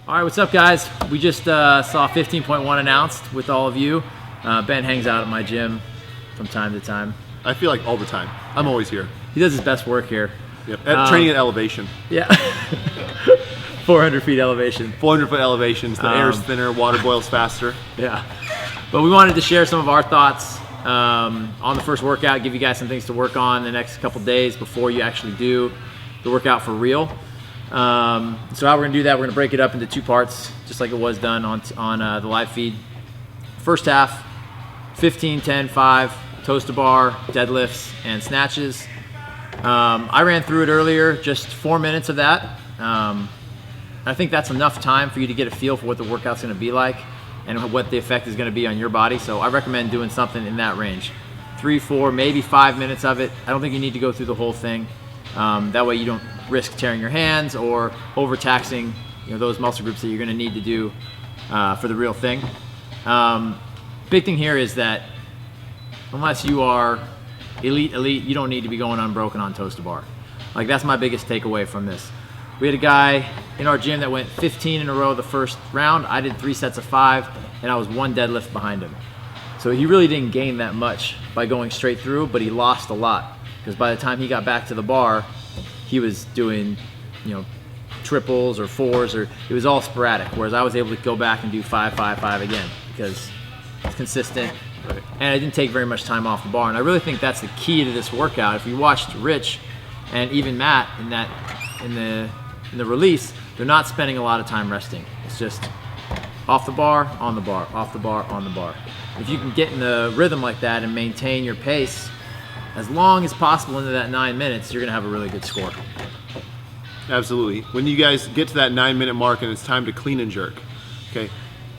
All right, what's up, guys? We just saw 15.1 announced with all of you. Ben hangs out at my gym from time to time. I feel like all the time. I'm always here. He does his best work here. Yep. Training at elevation. Yeah. 400 feet elevation. 400-foot elevations. The air's thinner, water boils faster. Yeah. But we wanted to share some of our thoughts on the first workout, give you guys some things to work on the next couple days before you actually do the workout for real. So how we're gonna do that, we're gonna break it up into two parts, just like it was done on the live feed. First half, 15, 10, 5, toes to bar, deadlifts, and snatches. I ran through it earlier, just 4 minutes of that. I think that's enough time for you to get a feel for what the workout's gonna be like and what the effect is gonna be on your body. So I recommend doing something in that range. 3, 4, maybe 5 minutes of it. I don't think you need to go through the whole thing. That way you don't risk tearing your hands or overtaxing, those muscle groups that you're going to need to do for the real thing. Big thing here is that unless you are elite, you don't need to be going unbroken on toes to bar. Like, that's my biggest takeaway from this. We had a guy in our gym that went 15 in a row the first round. I did 3 sets of 5, and I was 1 deadlift behind him. So he really didn't gain that much by going straight through, but he lost a lot. Because by the time he got back to the bar, he was doing, triples or 4s, or it was all sporadic. Whereas I was able to go back and do 5, 5, 5 again because it's consistent, and I didn't take very much time off the bar. And I really think that's the key to this workout. If you watched Rich and even Matt in the release, they're not spending a lot of time resting. It's just off the bar, on the bar, off the bar, on the bar. If you can get in the rhythm like that and maintain your pace as long as possible into that 9 minutes, you're gonna have a really good score. Absolutely. When you guys get to that 9-minute mark and it's time to clean and jerk, okay,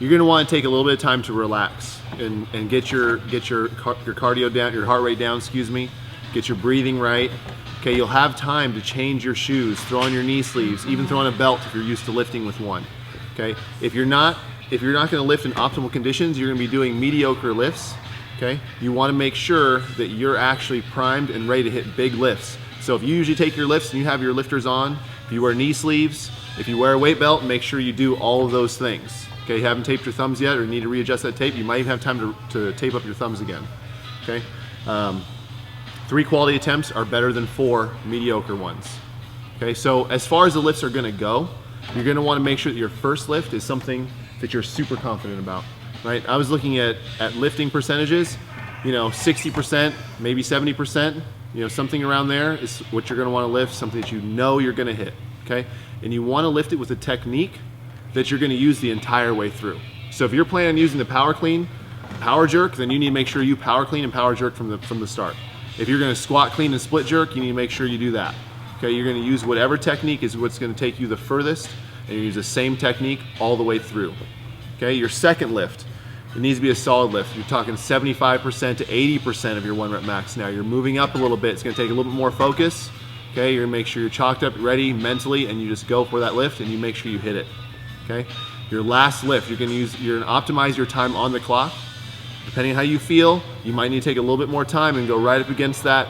you're gonna want to take a little bit of time to relax and get your cardio down, your heart rate down, get your breathing right. Okay, you'll have time to change your shoes, throw on your knee sleeves, even throw on a belt if you're used to lifting with one. Okay, if you're not gonna lift in optimal conditions, you're gonna be doing mediocre lifts. Okay, you want to make sure that you're actually primed and ready to hit big lifts. So if you usually take your lifts and you have your lifters on, if you wear knee sleeves, if you wear a weight belt, make sure you do all of those things. Okay, you haven't taped your thumbs yet or need to readjust that tape, you might even have time to tape up your thumbs again. Okay, 3 quality attempts are better than 4 mediocre ones. Okay, so as far as the lifts are gonna go, you're gonna wanna make sure that your first lift is something that you're super confident about. Right, I was looking at lifting percentages, 60%, maybe 70%, something around there is what you're going to want to lift, something that you're going to hit, okay? And you want to lift it with a technique that you're going to use the entire way through. So if you're planning on using the power clean, power jerk, then you need to make sure you power clean and power jerk from the start. If you're going to squat clean and split jerk, you need to make sure you do that. Okay, you're going to use whatever technique is what's going to take you the furthest, and you use the same technique all the way through. Okay, your second lift, it needs to be a solid lift. You're talking 75% to 80% of your 1 rep max now. You're moving up a little bit. It's gonna take a little bit more focus. Okay, you're gonna make sure you're chalked up, ready mentally, and you just go for that lift and you make sure you hit it. Okay, your last lift, you're gonna optimize your time on the clock. Depending on how you feel, you might need to take a little bit more time and go right up against that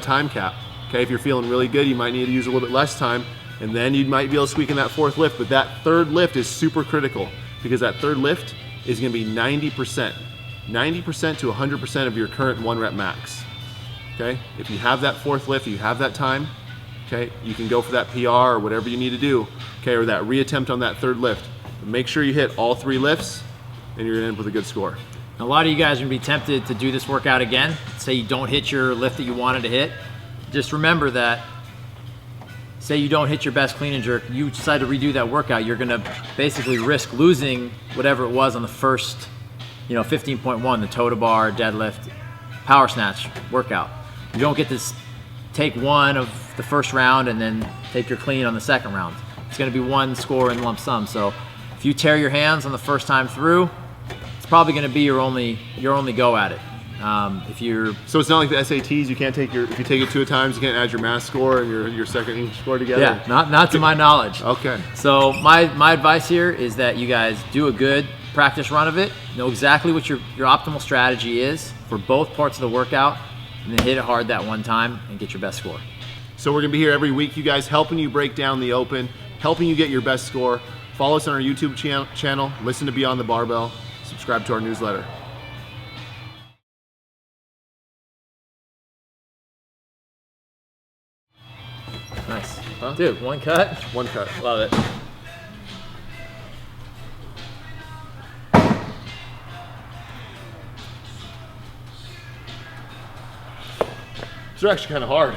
time cap. Okay, if you're feeling really good, you might need to use a little bit less time, and then you might be able to squeak in that 4th lift. But that 3rd lift is super critical, because that 3rd lift is going to be 90% to 100% of your current 1 rep max. Okay, if you have that 4th lift, you have that time, okay, you can go for that PR or whatever you need to do, okay, or that reattempt on that 3rd lift. But make sure you hit all 3 lifts and you're going to end up with a good score. A lot of you guys are going to be tempted to do this workout again. Say you don't hit your lift that you wanted to hit. Just remember that, say you don't hit your best clean and jerk, you decide to redo that workout, you're gonna basically risk losing whatever it was on the first, 15.1, the toe to bar, deadlift, power snatch workout. You don't get to take 1 of the first round and then take your clean on the 2nd round. It's gonna be 1 score in lump sum. So if you tear your hands on the first time through, it's probably gonna be your only go at it. So it's not like the SATs, you can't take if you take it 2 times, you can't add your mass score and your second English score together? Yeah, not to my knowledge. Okay. So my advice here is that you guys do a good practice run of it, know exactly what your optimal strategy is for both parts of the workout, and then hit it hard that one time and get your best score. So we're gonna be here every week, you guys, helping you break down the open, helping you get your best score Follow us on our YouTube channel. Listen to Beyond the Barbell. Subscribe to our newsletter. Nice. Huh? Dude, one cut. One cut. Love it. These are actually kind of hard.